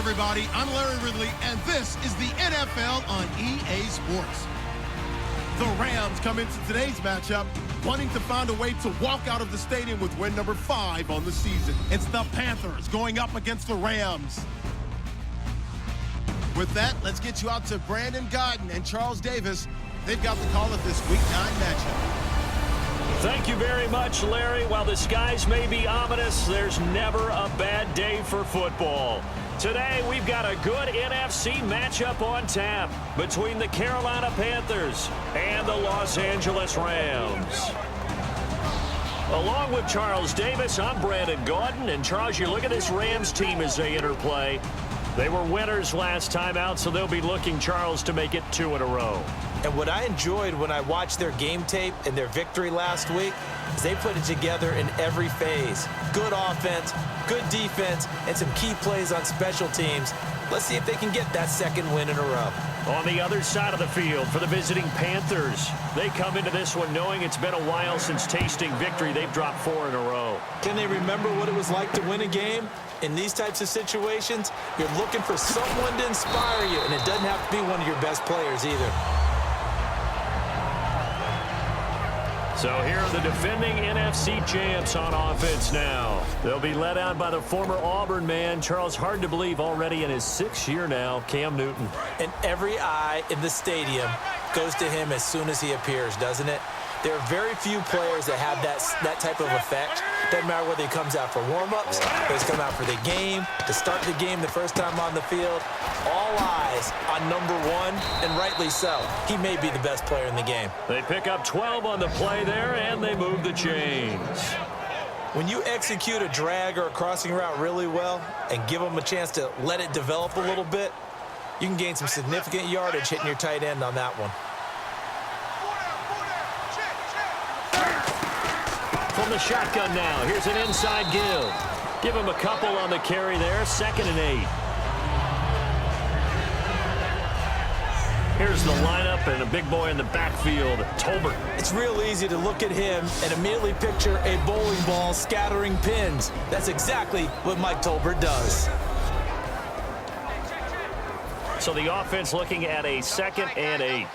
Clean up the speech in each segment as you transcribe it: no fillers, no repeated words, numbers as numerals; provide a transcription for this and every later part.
everybody. I'm Larry Ridley, and this is the NFL on EA Sports. The Rams come into today's matchup wanting to find a way to walk out of the stadium with win number 5 on the season. It's the Panthers going up against the Rams. With that, let's get you out to Brandon Gaudin and Charles Davis. They've got the call of this Week 9 matchup. Thank you very much, Larry. While the skies may be ominous, there's never a bad day for football. Today, we've got a good NFC matchup on tap between the Carolina Panthers and the Los Angeles Rams. Along with Charles Davis, I'm Brandon Gaudin. And, Charles, you look at this Rams team as they interplay. They were winners last time out, so they'll be looking, Charles, to make it 2 in a row. And what I enjoyed when I watched their game tape and their victory last week is they put it together in every phase. Good offense, good defense, and some key plays on special teams. Let's see if they can get that second win in a row. On the other side of the field for the visiting Panthers, they come into this one knowing it's been a while since tasting victory. They've dropped 4 in a row. Can they remember what it was like to win a game? In these types of situations, you're looking for someone to inspire you, and it doesn't have to be one of your best players either. So here are the defending NFC champs on offense now. They'll be led out by the former Auburn man, Charles, hard to believe, already in his 6th year now, Cam Newton. And every eye in the stadium goes to him as soon as he appears, doesn't it? There are very few players that have that type of effect. Doesn't matter whether he comes out for warm-ups, whether he's come out for the game, to start the game the first time on the field. All eyes on number 1, and rightly so. He may be the best player in the game. They pick up 12 on the play there, and they move the chains. When you execute a drag or a crossing route really well and give them a chance to let it develop a little bit, you can gain some significant yardage hitting your tight end on that one. From the shotgun now, here's an inside give. Give him a couple on the carry there, 2nd and 8. Here's the lineup and a big boy in the backfield, Tolbert. It's real easy to look at him and immediately picture a bowling ball scattering pins. That's exactly what Mike Tolbert does. So the offense looking at a 2nd and 8.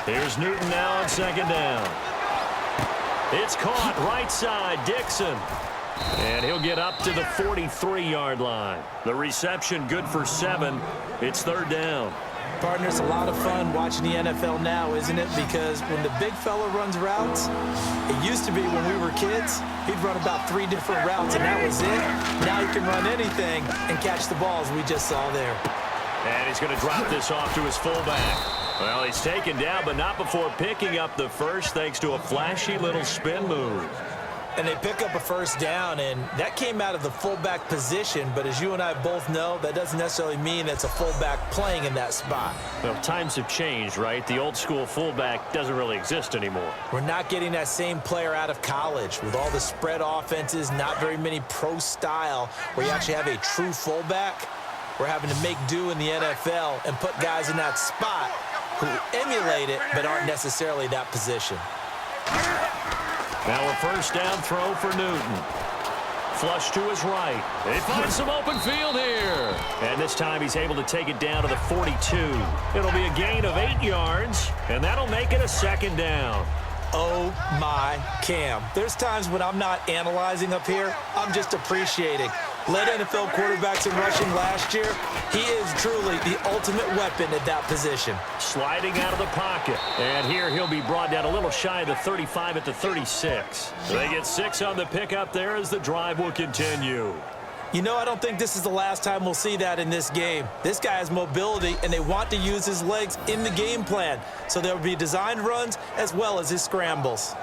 Here's Newton now on 2nd down. It's caught right side, Dixon. And he'll get up to the 43-yard line. The reception good for 7. It's 3rd down. Partner, it's a lot of fun watching the NFL now, isn't it? Because when the big fella runs routes, it used to be when we were kids, he'd run about 3 different routes, and that was it. Now he can run anything and catch the balls we just saw there. And he's going to drop this off to his fullback. Well, he's taken down, but not before picking up the first, thanks to a flashy little spin move. And they pick up a 1st down, and that came out of the fullback position. But as you and I both know, that doesn't necessarily mean it's a fullback playing in that spot. Well, times have changed, right? The old school fullback doesn't really exist anymore. We're not getting that same player out of college with all the spread offenses, not very many pro style where you actually have a true fullback. We're having to make do in the NFL and put guys in that spot who emulate it but aren't necessarily that position. Now a 1st down throw for Newton. Flush to his right. They find some open field here. And this time he's able to take it down to the 42. It'll be a gain of 8 yards, and that'll make it a 2nd down. Oh, my Cam. There's times when I'm not analyzing up here. I'm just appreciating. Led NFL quarterbacks in rushing last year. He is truly the ultimate weapon at that position. Sliding out of the pocket. And here he'll be brought down a little shy of the 35 at the 36. So they get 6 on the pickup there as the drive will continue. You know, I don't think this is the last time we'll see that in this game. This guy has mobility, and they want to use his legs in the game plan. So there will be designed runs as well as his scrambles.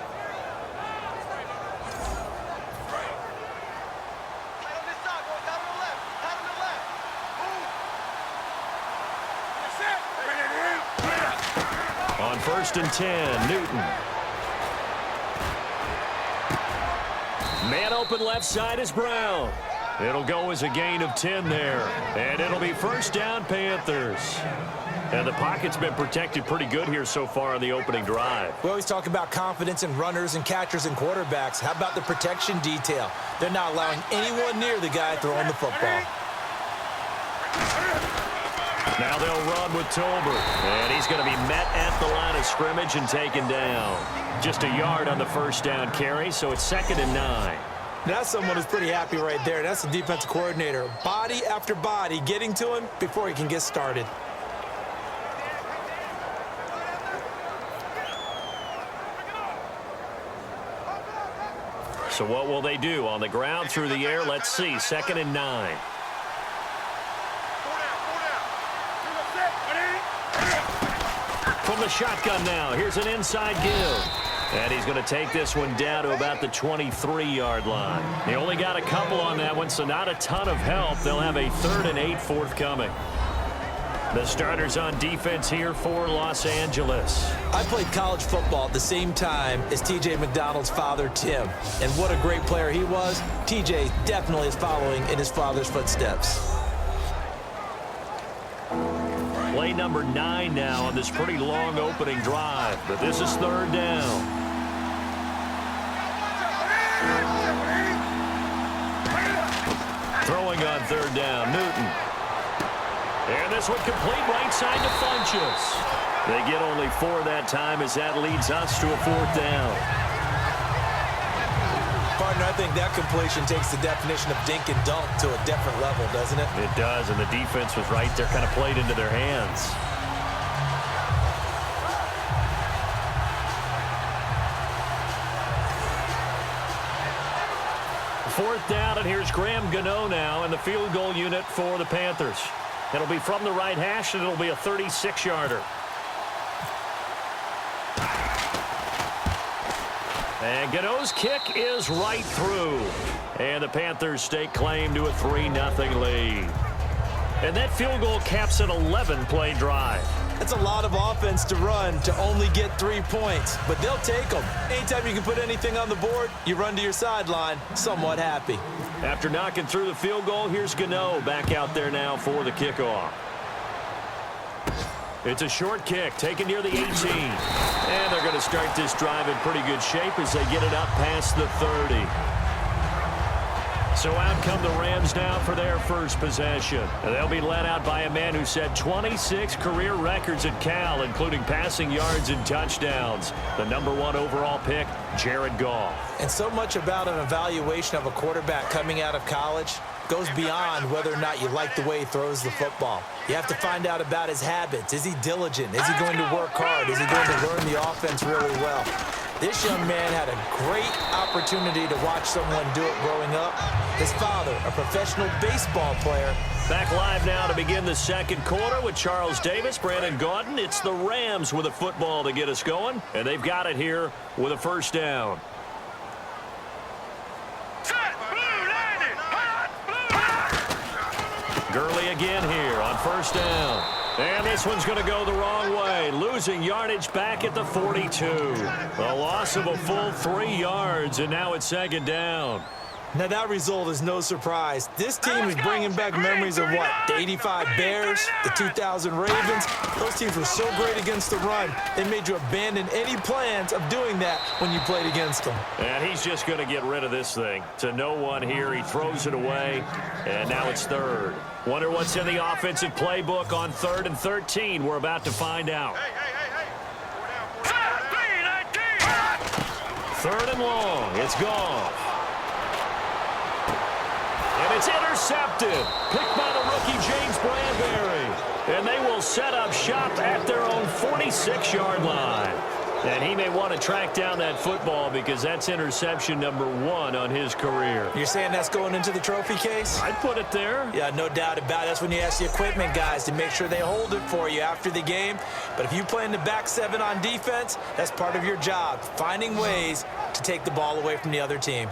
On 1st and 10, Newton. Man open left side is Brown. It'll go as a gain of 10 there. And it'll be 1st down, Panthers. And the pocket's been protected pretty good here so far on the opening drive. We always talk about confidence in runners and catchers and quarterbacks. How about the protection detail? They're not allowing anyone near the guy throwing the football. Now they'll run with Tolbert. And he's going to be met at the line of scrimmage and taken down. Just a yard on the first down carry, so it's 2nd and 9. That's someone who's pretty happy right there. That's the defensive coordinator. Body after body getting to him before he can get started. So what will they do? On the ground, through the air, let's see. 2nd and 9. From the shotgun now, here's an inside give. And he's going to take this one down to about the 23-yard line. They only got a couple on that one, so not a ton of help. They'll have a 3rd and 8 forthcoming. The starters on defense here for Los Angeles. I played college football at the same time as T.J. McDonald's father, Tim. And what a great player he was. T.J. definitely is following in his father's footsteps. Play number 9 now on this pretty long opening drive. But this is 3rd down. Throwing on 3rd down, Newton. And this one complete right side to Funchess. They get only 4 that time as that leads us to a 4th down. Partner, I think that completion takes the definition of dink and dunk to a different level, doesn't it? It does, and the defense was right there, kind of played into their hands. Fourth down, and here's Graham Gano now in the field goal unit for the Panthers. It'll be from the right hash, and it'll be a 36-yarder. And Gano's kick is right through. And the Panthers stake claim to a 3-0 lead. And that field goal caps an 11-play drive. That's a lot of offense to run to only get 3 points, but they'll take them. Anytime you can put anything on the board, you run to your sideline, somewhat happy. After knocking through the field goal, here's Gano back out there now for the kickoff. It's a short kick taken near the 18. And they're going to start this drive in pretty good shape as they get it up past the 30. So out come the Rams now for their first possession. And they'll be led out by a man who set 26 career records at Cal, including passing yards and touchdowns. The #1 overall pick, Jared Goff. And so much about an evaluation of a quarterback coming out of college goes beyond whether or not you like the way he throws the football. You have to find out about his habits. Is he diligent? Is he going to work hard? Is he going to learn the offense really well? This young man had a great opportunity to watch someone do it growing up. His father, a professional baseball player. Back live now to begin the second quarter with Charles Davis, Brandon Gaudin. It's the Rams with a football to get us going, and they've got it here with a first down. Gurley again here on first down. And this one's going to go the wrong way. Losing yardage back at the 42. A loss of a full 3 yards, and now it's 2nd down. Now that result is no surprise. This team is bringing back memories of what? The 85 Bears, the 2000 Ravens. Those teams were so great against the run. They made you abandon any plans of doing that when you played against them. And he's just going to get rid of this thing. To no one here. He throws it away, and now it's 3rd. Wonder what's in the offensive playbook on 3rd and 13. We're about to find out. 3rd and long. It's gone. And it's intercepted. Picked by the rookie James Bradbury. And they will set up shop at their own 46-yard line. And he may want to track down that football because that's interception #1 on his career. You're saying that's going into the trophy case? I'd put it there. Yeah, no doubt about it. That's when you ask the equipment guys to make sure they hold it for you after the game. But if you play in the back 7 on defense, that's part of your job, finding ways to take the ball away from the other team.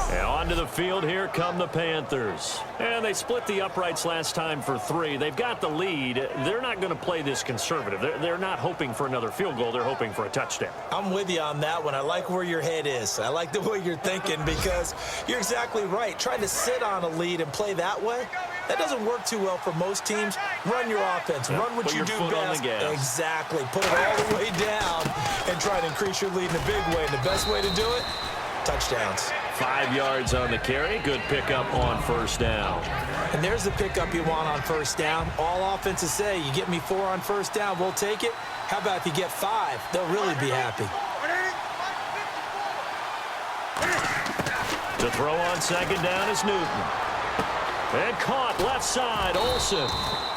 And onto the field here come the Panthers. And they split the uprights last time for 3. They've got the lead. They're not going to play this conservative. They're not hoping for another field goal. They're hoping for a touchdown. I'm with you on that one. I like where your head is. I like the way you're thinking because you're exactly right. Trying to sit on a lead and play that way, That doesn't work too well for most teams. Run your offense. Run what you do best. Exactly. Put it all the way down and try to increase your lead in a big way. And the best way to do it, touchdowns. 5 yards on the carry. Good pickup on first down. And there's the pickup you want on first down. All offenses say, you get me 4 on first down, we'll take it. How about if you get 5? They'll really be happy. To throw on second down is Newton. And caught left side, Olsen.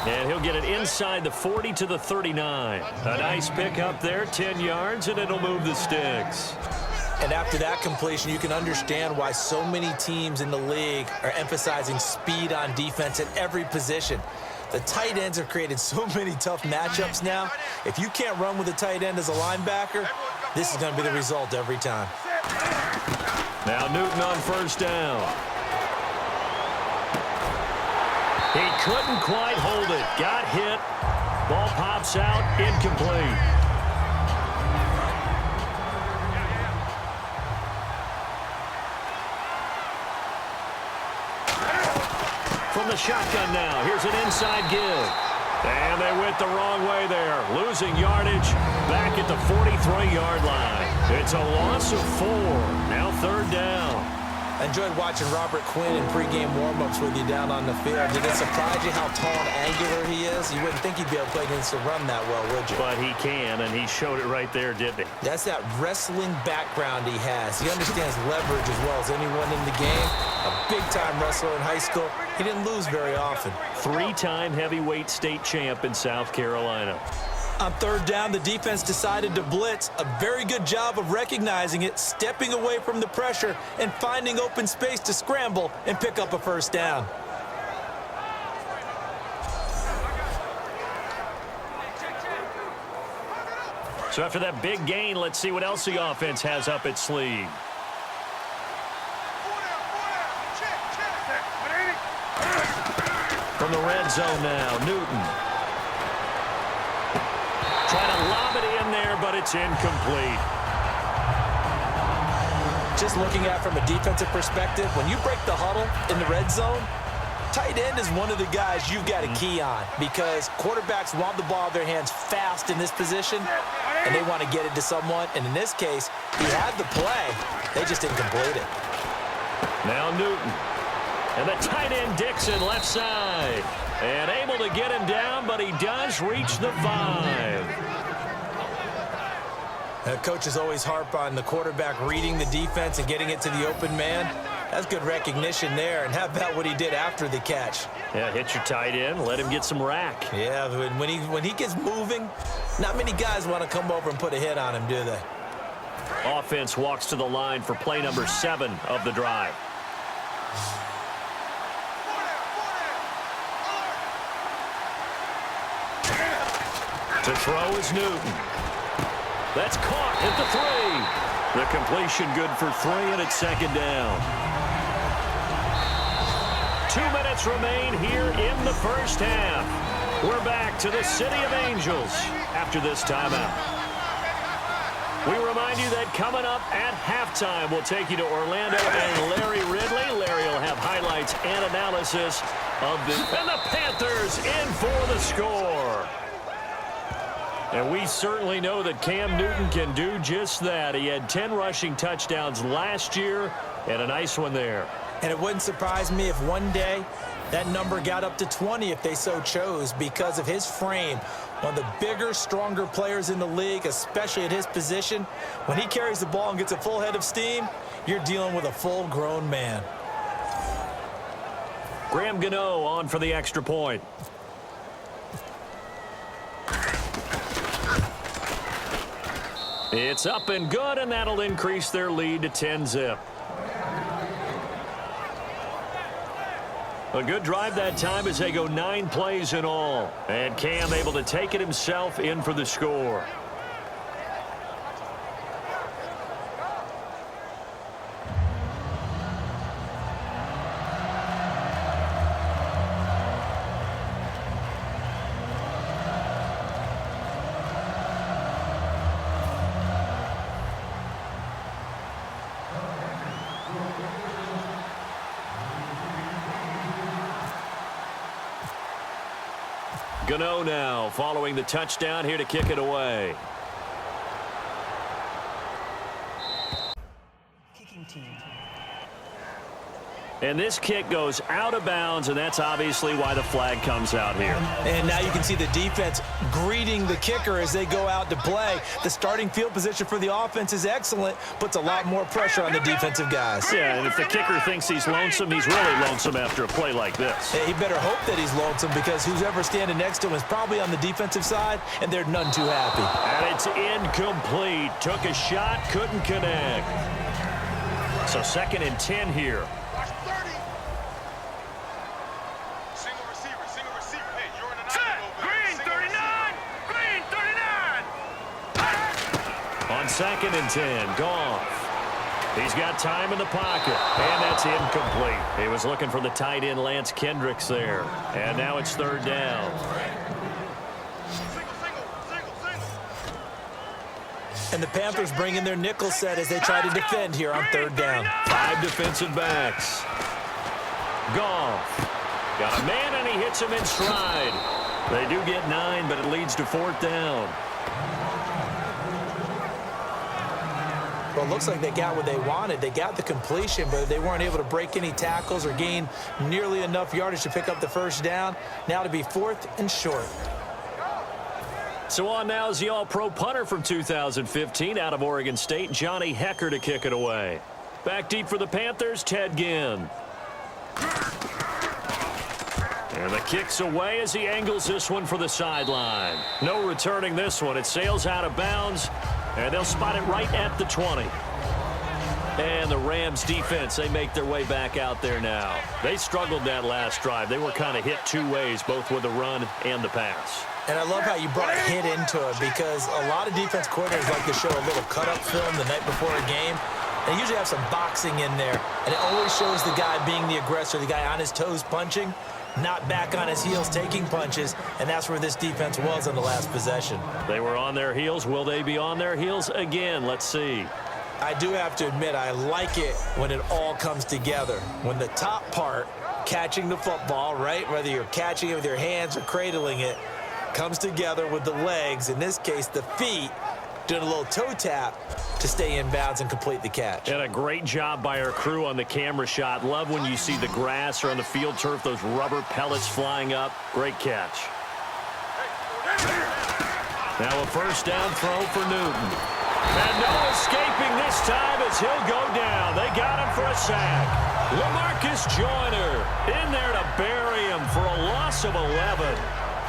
And he'll get it inside the 40 to the 39. A nice pickup there, 10 yards, and it'll move the sticks. And after that completion, you can understand why so many teams in the league are emphasizing speed on defense at every position. The tight ends have created so many tough matchups now. If you can't run with a tight end as a linebacker, this is going to be the result every time. Now Newton on first down. He couldn't quite hold it. Got hit. Ball pops out, incomplete. From the shotgun now. Here's an inside give. And they went the wrong way there. Losing yardage back at the 43-yard line. It's a loss of 4. Now third down. I enjoyed watching Robert Quinn in pregame warm-ups with you down on the field. Did it surprise you how tall and angular he is? You wouldn't think he'd be able to play against the run that well, would you? But he can, and he showed it right there, didn't he? That's that wrestling background he has. He understands leverage as well as anyone in the game. A big-time wrestler in high school. He didn't lose very often. 3-time heavyweight state champ in South Carolina. On third down, the defense decided to blitz. A very good job of recognizing it, stepping away from the pressure, and finding open space to scramble and pick up a first down. So after that big gain, let's see what else the offense has up its sleeve. From the red zone now, Newton. Trying to lob it in there, but it's incomplete. Just looking at it from a defensive perspective, when you break the huddle in the red zone, tight end is one of the guys you've got to key on because quarterbacks want the ball in their hands fast in this position, and they want to get it to someone. And in this case, he had the play. They just didn't complete it. Now Newton. And the tight end Dixon left side. And able to get him down, but he does reach the 5. Coaches always harp on the quarterback reading the defense and getting it to the open man. That's good recognition there. And how about what he did after the catch? Yeah, hit your tight end, let him get some rack. Yeah, when he gets moving, not many guys want to come over and put a hit on him, do they? Offense walks to the line for play number 7 of the drive. To throw is Newton. That's caught at the 3. The completion good for 3, and it's second down. 2 minutes remain here in the first half. We're back to the City of Angels after this timeout. We remind you that coming up at halftime, we'll take you to Orlando and Larry Ridley. Larry will have highlights and analysis of and the Panthers in for the score. And we certainly know that Cam Newton can do just that. He had 10 rushing touchdowns last year and a nice one there. And it wouldn't surprise me if one day that number got up to 20 if they so chose because of his frame. One of the bigger, stronger players in the league, especially at his position. When he carries the ball and gets a full head of steam, you're dealing with a full-grown man. Graham Gano on for the extra point. It's up and good, and that'll increase their lead to 10-zip. A good drive that time as they go 9 plays in all. And Cam able to take it himself in for the score. Gano now following the touchdown here to kick it away. Kicking team. And this kick goes out of bounds, and that's obviously why the flag comes out here. And now you can see the defense greeting the kicker as they go out to play. The starting field position for the offense is excellent, puts a lot more pressure on the defensive guys. Yeah, and if the kicker thinks he's lonesome, he's really lonesome after a play like this. He better hope that he's lonesome, because who's ever standing next to him is probably on the defensive side, and they're none too happy. And it's incomplete. Took a shot, couldn't connect. So 2nd and 10 here. On 2nd and 10, Goff. He's got time in the pocket, and that's incomplete. He was looking for the tight end, Lance Kendricks, there. And now it's 3rd down. And the Panthers bring in their nickel set as they try to defend here on 3rd down. 5 defensive backs. Goff. Got a man, and he hits him in stride. They do get 9, but it leads to 4th down. Well, it looks like they got what they wanted. They got the completion, but they weren't able to break any tackles or gain nearly enough yardage to pick up the 1st down. Now to be 4th and short. So on now is the All-Pro punter from 2015 out of Oregon State, Johnny Hekker, to kick it away. Back deep for the Panthers, Ted Ginn. And the kick's away as he angles this one for the sideline. No returning this one. It sails out of bounds, and they'll spot it right at the 20. And the Rams defense, they make their way back out there now. They struggled that last drive. They were kind of hit 2 ways, both with the run and the pass. And I love how you brought hit into it, because a lot of defense coordinators like to show a little cut-up film the night before a game. They usually have some boxing in there, and it always shows the guy being the aggressor, the guy on his toes punching, not back on his heels taking punches, and that's where this defense was on the last possession. They were on their heels. Will they be on their heels again? Let's see. I do have to admit, I like it when it all comes together. When the top part, catching the football, right, whether you're catching it with your hands or cradling it, comes together with the legs, in this case the feet, doing a little toe tap to stay in bounds and complete the catch. And a great job by our crew on the camera shot. Love when you see the grass or on the field turf, those rubber pellets flying up. Great catch. Now a 1st down throw for Newton. And no escaping this time as he'll go down. They got him for a sack. LaMarcus Joyner in there to bury him for a loss of 11.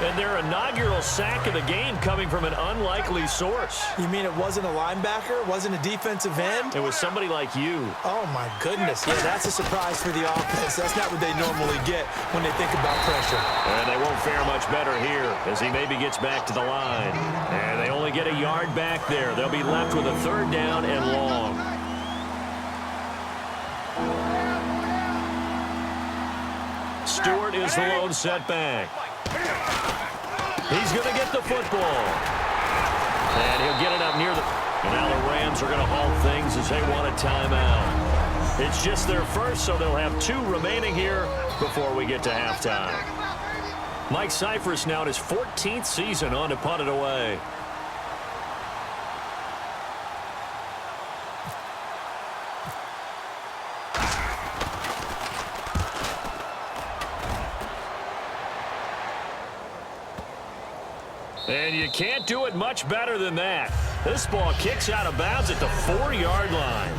And their inaugural sack of the game coming from an unlikely source. You mean it wasn't a linebacker? It wasn't a defensive end? It was somebody like you. Oh, my goodness. Yeah, that's a surprise for the offense. That's not what they normally get when they think about pressure. And they won't fare much better here as he maybe gets back to the line. And they only get a yard back there. They'll be left with a 3rd down and long. Stewart is the lone setback. He's going to get the football. And he'll get it up near the... And now the Rams are going to halt things as they want a timeout. It's just their first, so they'll have 2 remaining here before we get to halftime. Mike Cyphers now in his 14th season on to punt it away. And you can't do it much better than that. This ball kicks out of bounds at the 4-yard line.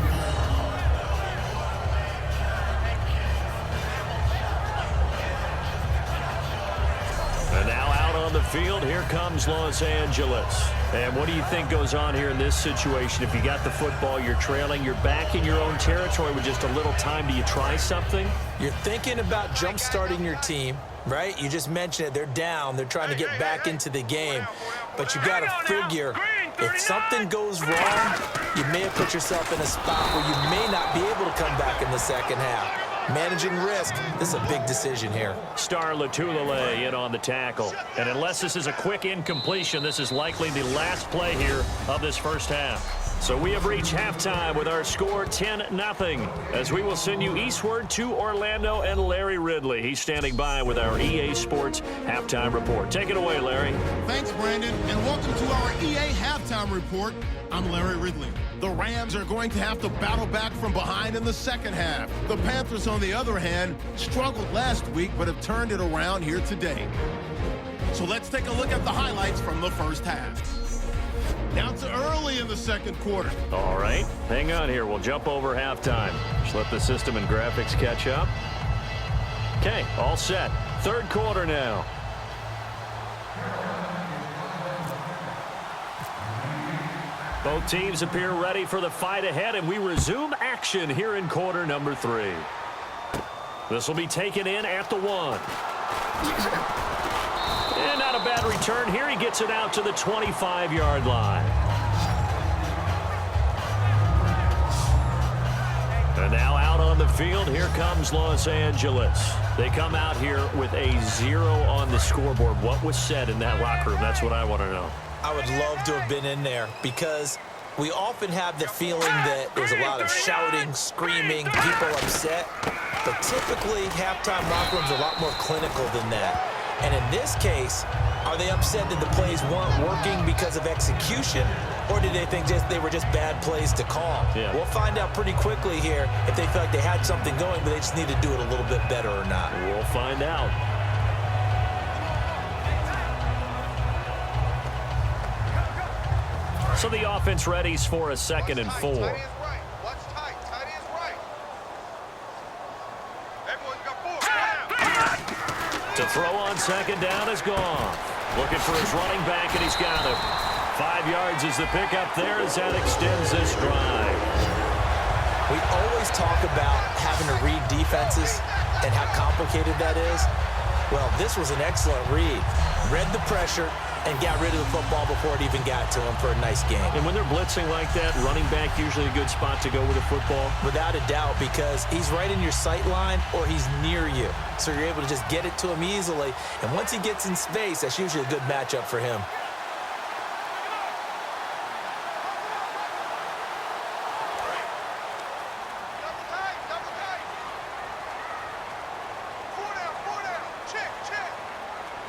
And now out on the field, here comes Los Angeles. And what do you think goes on here in this situation? If you got the football, you're trailing, you're back in your own territory with just a little time. Do you try something? You're thinking about jump-starting your team, right? You just mentioned it. They're down. They're trying to get back into the game. But you got to figure, if something goes wrong, you may have put yourself in a spot where you may not be able to come back in the second half. Managing risk, this is a big decision here. Star Latulele in on the tackle. And unless this is a quick incompletion, this is likely the last play here of this first half. So we have reached halftime with our score 10-0 as we will send you eastward to Orlando and Larry Ridley. He's standing by with our EA Sports Halftime Report. Take it away, Larry. Thanks, Brandon, and welcome to our EA Halftime Report. I'm Larry Ridley. The Rams are going to have to battle back from behind in the second half. The Panthers, on the other hand, struggled last week but have turned it around here today. So let's take a look at the highlights from the first half. Down to early in the second quarter. All right, hang on here. We'll jump over halftime. Just let the system and graphics catch up. Okay, all set. Third quarter now. Both teams appear ready for the fight ahead, and we resume action here in quarter number 3. This will be taken in at the 1. And not a bad return here. He gets it out to the 25-yard line. And now out on the field, here comes Los Angeles. They come out here with a 0 on the scoreboard. What was said in that locker room? That's what I want to know. I would love to have been in there because we often have the feeling that there's a lot of shouting, screaming, people upset. But typically, halftime locker rooms are a lot more clinical than that. And in this case, are they upset that the plays weren't working because of execution, or did they think they were just bad plays to call? Yeah. We'll find out pretty quickly here if they feel like they had something going, but they just need to do it a little bit better or not. We'll find out. So the offense readies for a 2nd and 4. To throw on 2nd down is gone. Looking for his running back, and he's got him. 5 yards is the pickup there as that extends this drive. We always talk about having to read defenses and how complicated that is. Well, this was an excellent read. Read the pressure and got rid of the football before it even got to him for a nice game. And when they're blitzing like that, running back usually a good spot to go with the football? Without a doubt, because he's right in your sight line or he's near you. So you're able to just get it to him easily. And once he gets in space, that's usually a good matchup for him.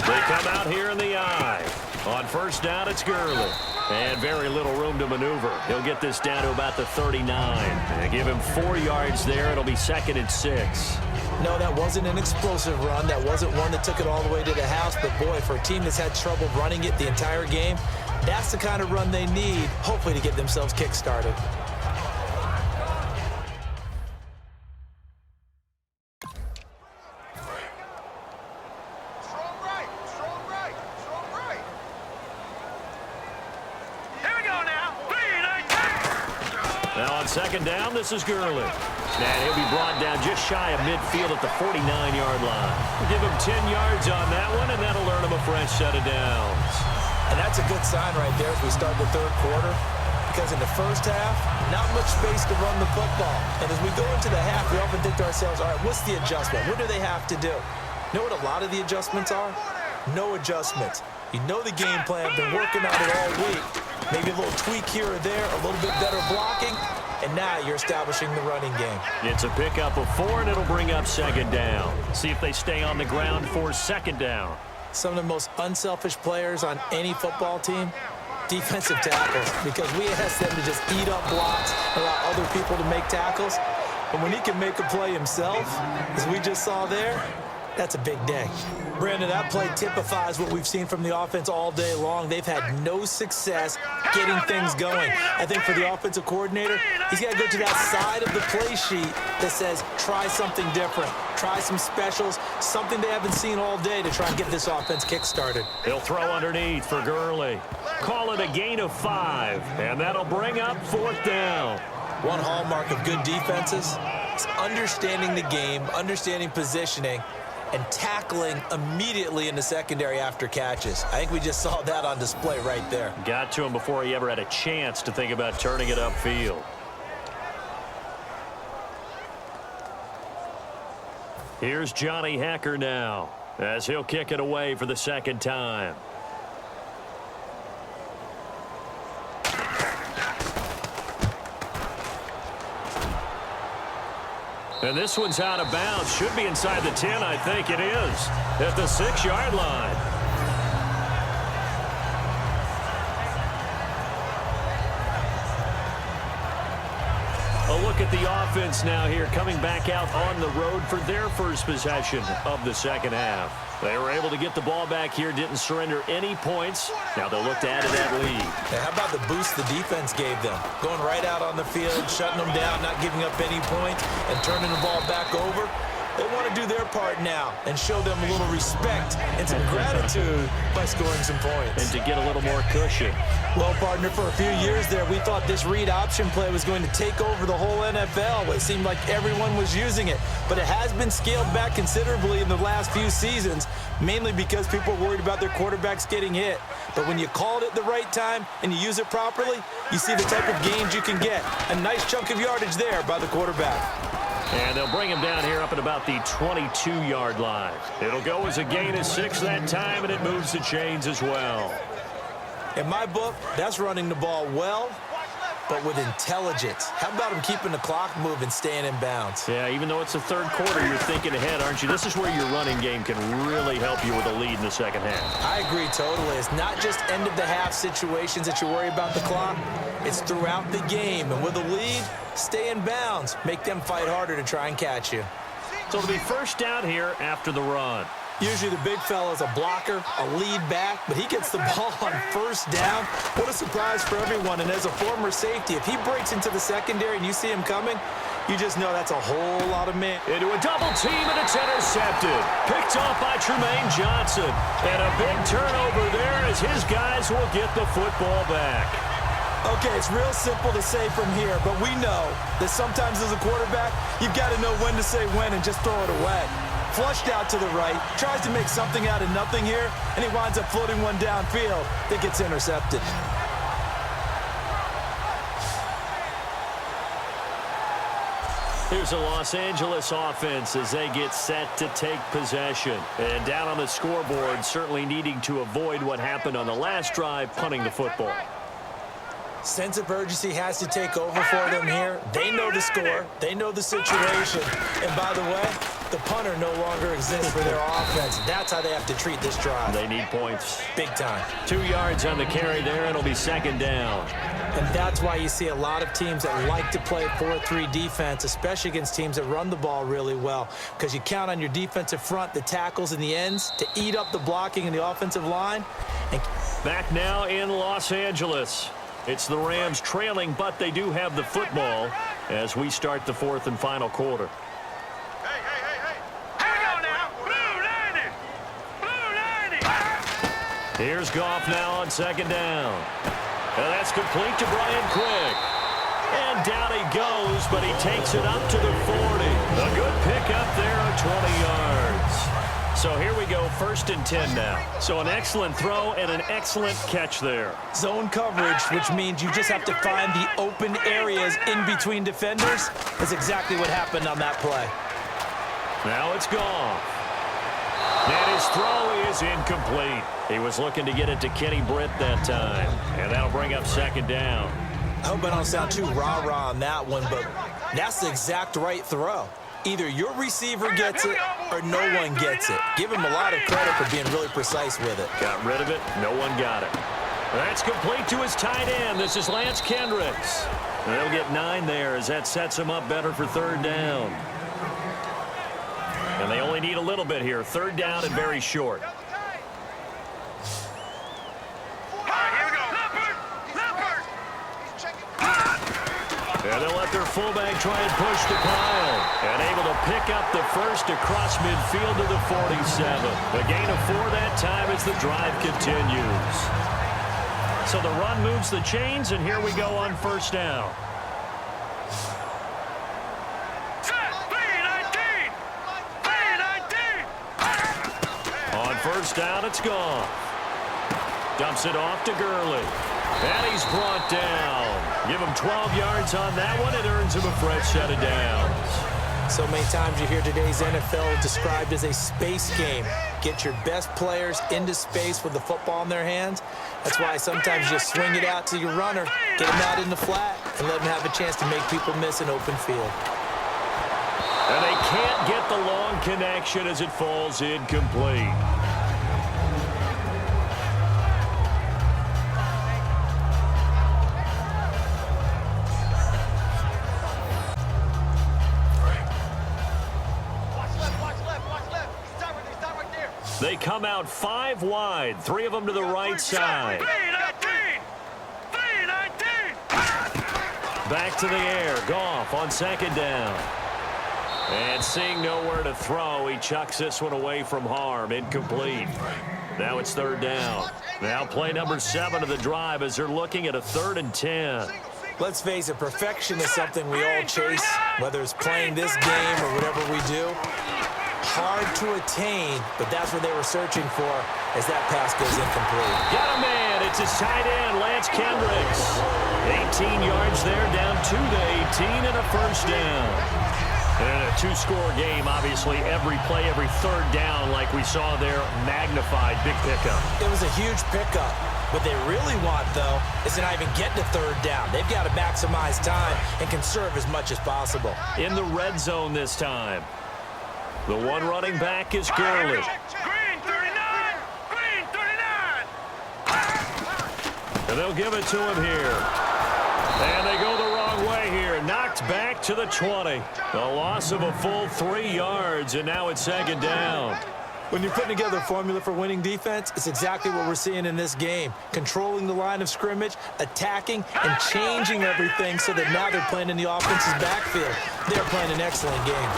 They come out here in the eye. On first down, it's Gurley. And very little room to maneuver. He'll get this down to about the 39. And give him 4 yards there. It'll be 2nd and 6. No, that wasn't an explosive run. That wasn't one that took it all the way to the house. But, boy, for a team that's had trouble running it the entire game, that's the kind of run they need, hopefully, to get themselves kick-started. Now on 2nd down, this is Gurley. And he'll be brought down just shy of midfield at the 49-yard line. We'll give him 10 yards on that one, and that'll earn him a fresh set of downs. And that's a good sign right there as we start the third quarter, because in the first half, not much space to run the football. And as we go into the half, we often think to ourselves, all right, what's the adjustment? What do they have to do? You know what a lot of the adjustments are? No adjustments. You know the game plan, been working on it all week. Maybe a little tweak here or there, a little bit better blocking, and now you're establishing the running game. It's a pickup of 4, and it'll bring up 2nd down. See if they stay on the ground for 2nd down. Some of the most unselfish players on any football team, defensive tackles, because we ask them to just eat up blocks, allow other people to make tackles. And when he can make a play himself, as we just saw there, that's a big day. Brandon, that play typifies what we've seen from the offense all day long. They've had no success getting things going. I think for the offensive coordinator, he's got to go to that side of the play sheet that says, try something different. Try some specials, something they haven't seen all day to try and get this offense kick-started. He'll throw underneath for Gurley. Call it a gain of 5, and that'll bring up 4th down. One hallmark of good defenses is understanding the game, understanding positioning, and tackling immediately in the secondary after catches. I think we just saw that on display right there. Got to him before he ever had a chance to think about turning it upfield. Here's Johnny Hacker now, as he'll kick it away for the 2nd time. And this one's out of bounds. Should be inside the 10, I think it is, at the 6-yard line. A look at the offense now here, coming back out on the road for their first possession of the second half. They were able to get the ball back here, didn't surrender any points. Now they'll look to add to that lead. Now, how about the boost the defense gave them? Going right out on the field, shutting them down, not giving up any points, and turning the ball back over. They want to do their part now and show them a little respect and some gratitude by scoring some points. And to get a little more cushion. Well, partner, for a few years there, we thought this read option play was going to take over the whole NFL. It seemed like everyone was using it. But it has been scaled back considerably in the last few seasons, mainly because people are worried about their quarterbacks getting hit. But when you call it at the right time and you use it properly, you see the type of gains you can get. A nice chunk of yardage there by the quarterback. And they'll bring him down here up at about the 22-yard line. It'll go as a gain of 6 that time, and it moves the chains as well. In my book, that's running the ball well, but with intelligence. How about him keeping the clock moving, staying in bounds? Yeah, even though it's the third quarter, you're thinking ahead, aren't you? This is where your running game can really help you with a lead in the second half. I agree totally. It's not just end-of-the-half situations that you worry about the clock. It's throughout the game. And with a lead, stay in bounds. Make them fight harder to try and catch you. So it'll be first down here after the run. Usually the big fella's a blocker, a lead back, but he gets the ball on first down. What a surprise for everyone. And as a former safety, if he breaks into the secondary and you see him coming, you just know that's a whole lot of men. Into a double team, and it's intercepted. Picked off by Trumaine Johnson. And a big turnover there as his guys will get the football back. Okay, it's real simple to say from here, but we know that sometimes as a quarterback, you've got to know when to say when and just throw it away. Flushed out to the right, tries to make something out of nothing here, and he winds up floating one downfield that gets intercepted. Here's a Los Angeles offense as they get set to take possession. And down on the scoreboard, certainly needing to avoid what happened on the last drive, punting the football. Sense of urgency has to take over for them here. They know the score. They know the situation. And by the way, the punter no longer exists for their offense. That's how they have to treat this drive. They need points. Big time. 2 yards on the carry there, and it'll be second down. And that's why you see a lot of teams that like to play 4-3 defense, especially against teams that run the ball really well, because you count on your defensive front, the tackles and the ends, to eat up the blocking in the offensive line. And back now in Los Angeles. It's the Rams trailing, but they do have the football as we start the fourth and final quarter. Hey. Hang on now. Blue 90. Here's Goff now on second down. And that's complete to Brian Quick. And down he goes, but he takes it up to the 40. A good pickup there of 20 yards. So here we go, 1st and 10 now. So an excellent throw and an excellent catch there. Zone coverage, which means you just have to find the open areas in between defenders. That's exactly what happened on that play. Now it's Goff. And his throw is incomplete. He was looking to get it to Kenny Britt that time. And that'll bring up second down. I hope I don't sound too rah-rah on that one, but that's the exact right throw. Either your receiver gets it or no one gets it. Give him a lot of credit for being really precise with it. Got rid of it. No one got it. That's complete to his tight end. This is Lance Kendricks. And they'll get 9 there as that sets him up better for third down. And they only need a little bit here. Third down and very short. And they'll let their fullback try and push the pile. And able to pick up the first across midfield to the 47. The gain of 4 that time as the drive continues. So the run moves the chains, and here we go on first down. On first down, it's gone. Dumps it off to Gurley. And he's brought down. Give him 12 yards on that one. It earns him a fresh set of downs. So many times you hear today's NFL described as a space game. Get your best players into space with the football in their hands. That's why sometimes you swing it out to your runner, get him out in the flat, and let him have a chance to make people miss an open field. And they can't get the long connection as it falls incomplete. They come out 5 wide, 3 of them to the right side. Back to the air, Goff on second down. And seeing nowhere to throw, he chucks this one away from harm, incomplete. Now it's third down. Now play number 7 of the drive as they're looking at a 3rd and 10. Let's face it, perfection is something we all chase, whether it's playing this game or whatever we do. Hard to attain, but that's what they were searching for as that pass goes incomplete. Got a man. It's his tight end, Lance Kendricks. 18 yards there, down to the 18 and a first down. And a 2-score game, obviously, every play, every 3rd down, like we saw there, magnified, big pickup. It was a huge pickup. What they really want, though, is to not even get to 3rd down. They've got to maximize time and conserve as much as possible. In the red zone this time. The one running back is Gurley. Green 39! Green 39! And they'll give it to him here. And they go the wrong way here. Knocked back to the 20. A loss of a full 3 yards, and now it's 2nd down. When you're putting together a formula for winning defense, it's exactly what we're seeing in this game. Controlling the line of scrimmage, attacking, and changing everything so that now they're playing in the offense's backfield. They're playing an excellent game.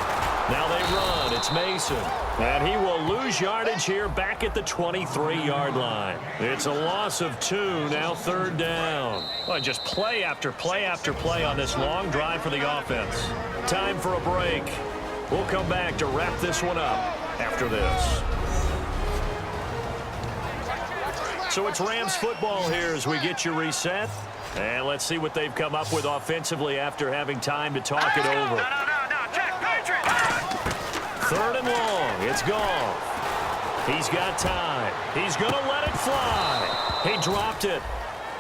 Now they run. It's Mason. And he will lose yardage here back at the 23-yard line. It's a loss of 2, now 3rd down. Well, just play after play after play on this long drive for the offense. Time for a break. We'll come back to wrap this one up after this. So it's Rams football here as we get you reset. And let's see what they've come up with offensively after having time to talk it over. No, check, Patriot! 3rd and long. It's Goff. He's got time. He's going to let it fly. He dropped it.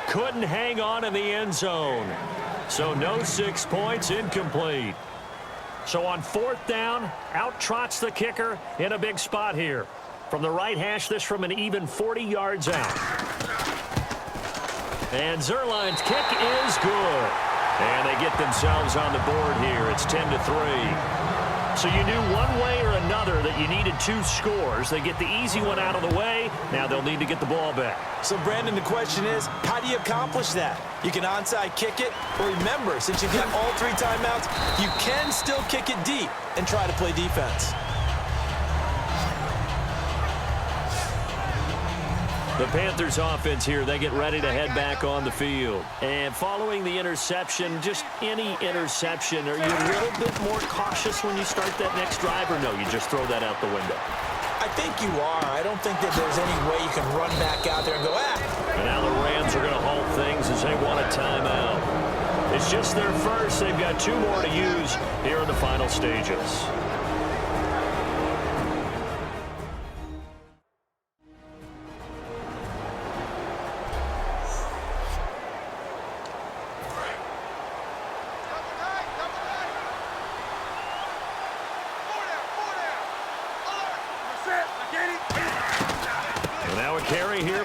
Couldn't hang on in the end zone. So no 6 points, incomplete. So on 4th down, out trots the kicker in a big spot here. From the right hash, this from an even 40 yards out. And Zuerlein's kick is good. And they get themselves on the board here. It's 10-3. So you knew one way or another that you needed 2 scores. They get the easy one out of the way. Now they'll need to get the ball back. So, Brandon, the question is, how do you accomplish that? You can onside kick it, or remember, since you've got all 3 timeouts, you can still kick it deep and try to play defense. The Panthers offense here, they get ready to head back on the field. And following the interception, just any interception, are you a little bit more cautious when you start that next drive, or no, you just throw that out the window? I think you are. I don't think that there's any way you can run back out there and go, And now the Rams are going to halt things as they want a timeout. It's just their first. They've got 2 more to use here in the final stages.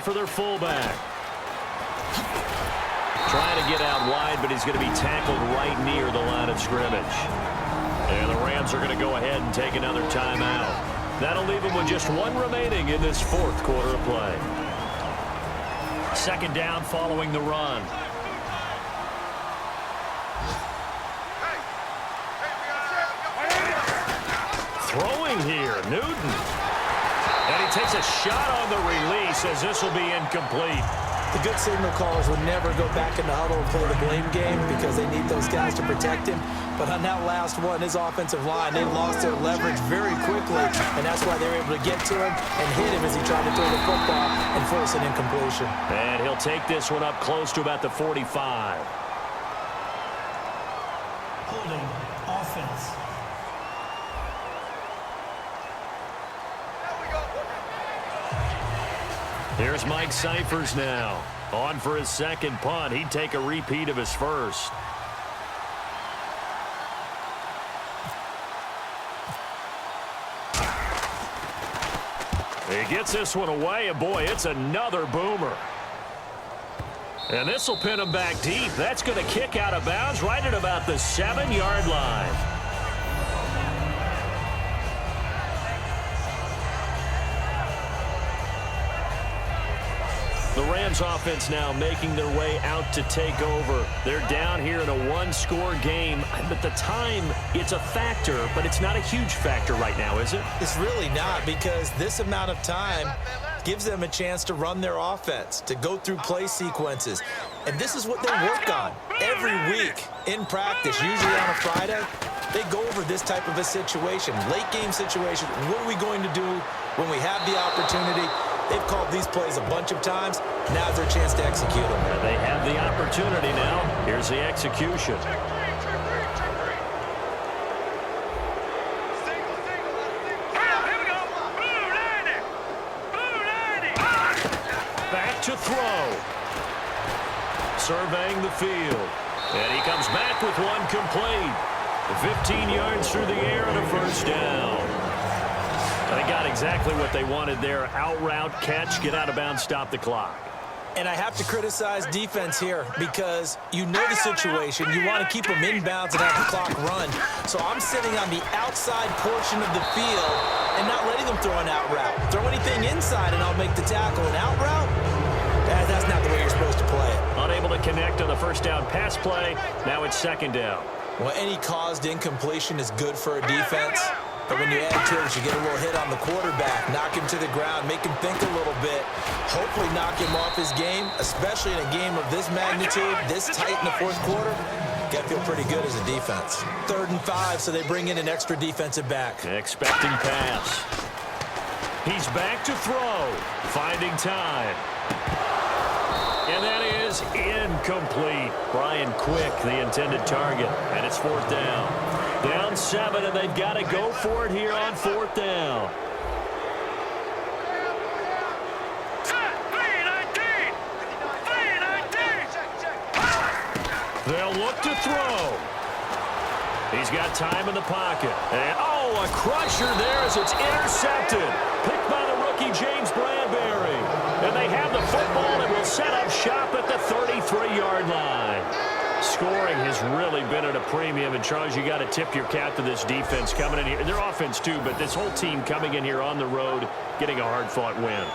For their fullback. Trying to get out wide, but he's going to be tackled right near the line of scrimmage. And the Rams are going to go ahead and take another timeout. That'll leave them with just 1 remaining in this 4th quarter of play. 2nd down following the run. Throwing here, Newton. And he takes a shot on the release as this will be incomplete. The good signal callers would never go back in the huddle and play the blame game because they need those guys to protect him. But on that last one, his offensive line, they lost their leverage very quickly, and that's why they were able to get to him and hit him as he tried to throw the football and force an incompletion. And he'll take this one up close to about the 45. Holding offense. Here's Mike Cyphers now. On for his 2nd punt. He'd take a repeat of his first. He gets this one away, and boy, it's another boomer. And this will pin him back deep. That's going to kick out of bounds right at about the 7-yard line. The Rams offense now making their way out to take over. They're down here in a one-score game. At the time, it's a factor, but it's not a huge factor right now, is it? It's really not, because this amount of time gives them a chance to run their offense, to go through play sequences. And this is what they work on every week in practice, usually on a Friday. They go over this type of a situation, late game situation. What are we going to do when we have the opportunity? They've called these plays a bunch of times. Now's their chance to execute them. And they have the opportunity now. Here's the execution. Back to throw. Surveying the field. And he comes back with one complete. 15 yards through the air and a first down. They got exactly what they wanted there. Out route, catch, get out of bounds, stop the clock. And I have to criticize defense here because you know the situation. You want to keep them inbounds and have the clock run. So I'm sitting on the outside portion of the field and not letting them throw an out route. Throw anything inside and I'll make the tackle. An out route? That's not the way you're supposed to play it. Unable to connect on the first down pass play. Now it's second down. Well, any caused incompletion is good for a defense. But when you add to it, you get a little hit on the quarterback, knock him to the ground, make him think a little bit, hopefully knock him off his game, especially in a game of this magnitude, this tight in the fourth quarter. Got to feel pretty good as a defense. 3rd and 5, so they bring in an extra defensive back. Expecting pass. He's back to throw, finding time. And that is incomplete. Brian Quick, the intended target, and it's 4th down. Down 7, and they've got to go for it here on 4th down. They'll look to throw. He's got time in the pocket. And, oh, a crusher there as it's intercepted. Picked by the rookie, James Bradbury. And they have the football and will set up shop at the 33-yard line. Scoring has really been at a premium. And, Charles, you got to tip your cap to this defense coming in here. Their offense, too, but this whole team coming in here on the road, getting a hard-fought win.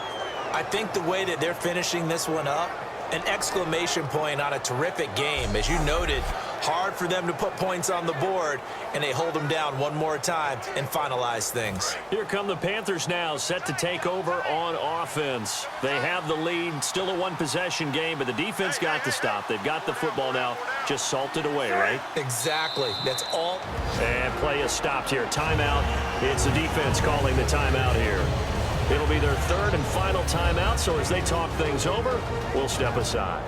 I think the way that they're finishing this one up, an exclamation point on a terrific game. As you noted, hard for them to put points on the board, and they hold them down one more time and finalize things. Here come the Panthers now, set to take over on offense. They have the lead, still a one-possession game, but the defense got to stop. They've got the football now, just salted away, right? Exactly. That's all. And play is stopped here. Timeout. It's the defense calling the timeout here. It'll be their 3rd and final timeout, so as they talk things over, we'll step aside.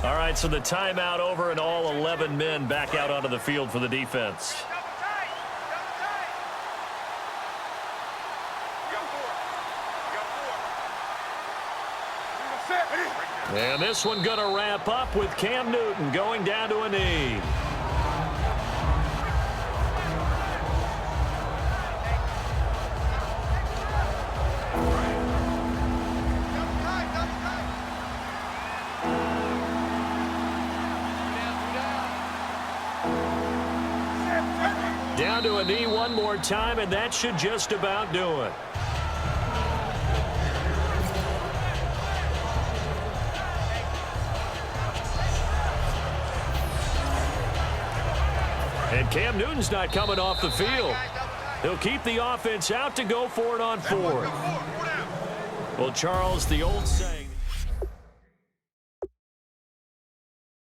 All right, so the timeout over and all 11 men back out onto the field for the defense. And this one going to wrap up with Cam Newton going down to a knee. Down to a knee one more time, and that should just about do it. And Cam Newton's not coming off the field. He'll keep the offense out to go for it on 4th. Well, Charles, the old saying.